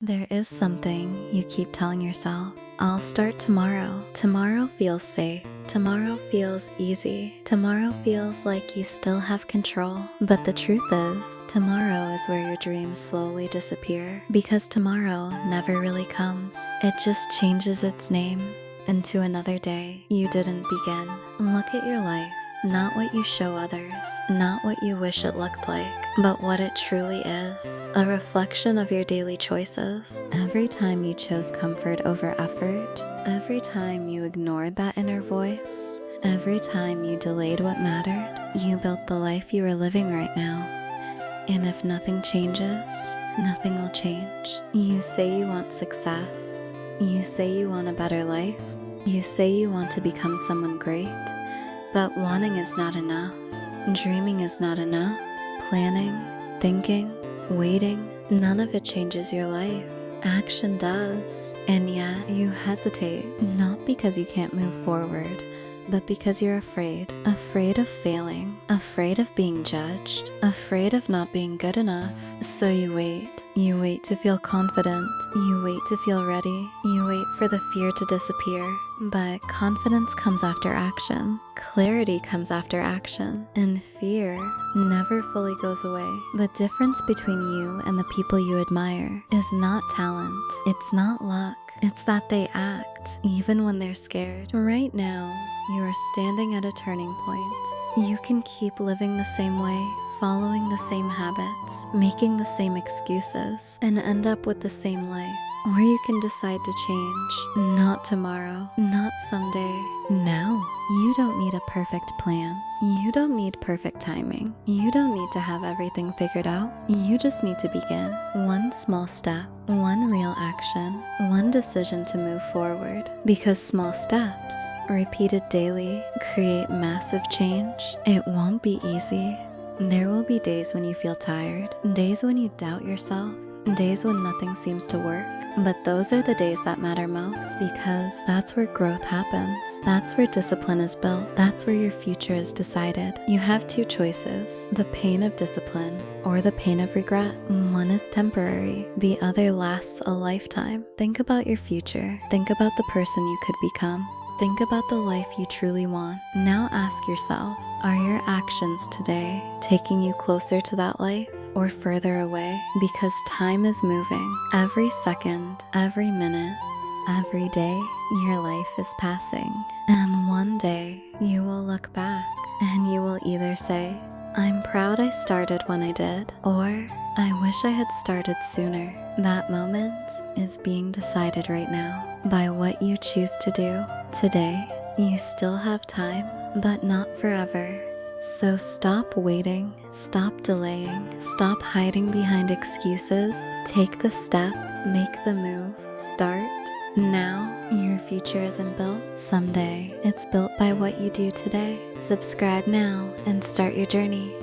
There is something you keep telling yourself. I'll start tomorrow. Tomorrow feels safe. Tomorrow feels easy. Tomorrow feels like you still have control. But the truth is, tomorrow is where your dreams slowly disappear. Because tomorrow never really comes. It just changes its name into another day you didn't begin. Look at your life. Not what you show others, not what you wish it looked like, but what it truly is, a reflection of your daily choices. Every time you chose comfort over effort, every time you ignored that inner voice, every time you delayed what mattered, you built the life you are living right now. And if nothing changes, nothing will change. You say you want success, you say you want a better life, you say you want to become someone great. But wanting is not enough. Dreaming is not enough. Planning, thinking, waiting, none of it changes your life. Action does. And yet you hesitate, not because you can't move forward, but because you're afraid. Afraid of failing, afraid of being judged, afraid of not being good enough. So you wait. You wait to feel confident. You wait to feel ready. You wait for the fear to disappear. But confidence comes after action. Clarity comes after action. And fear never fully goes away. The difference between you and the people you admire is not talent. It's not luck. It's that they act, even when they're scared. Right now, you are standing at a turning point. You can keep living the same way, following the same habits, making the same excuses, and end up with the same life. Or you can decide to change. Not tomorrow, not someday. Now. You don't need a perfect plan. You don't need perfect timing. You don't need to have everything figured out. You just need to begin. One small step, one real action, one decision to move forward. Because small steps, repeated daily, create massive change. It won't be easy. There will be days when you feel tired, days when you doubt yourself, days when nothing seems to work. But those are the days that matter most, because that's where growth happens. That's where discipline is built. That's where your future is decided. You have two choices, the pain of discipline or the pain of regret. One is temporary, the other lasts a lifetime. Think about your future. Think about the person you could become. Think about the life you truly want. Now ask yourself, are your actions today taking you closer to that life or further away? Because time is moving. Every second, every minute, every day, your life is passing. And one day, you will look back and you will either say, I'm proud I started when I did, or I wish I had started sooner. That moment is being decided right now by what you choose to do today. You still have time, but not forever. So stop waiting, stop delaying, stop hiding behind excuses. Take the step, make the move, start. Now, your future isn't built someday. It's built by what you do today. Subscribe now and start your journey.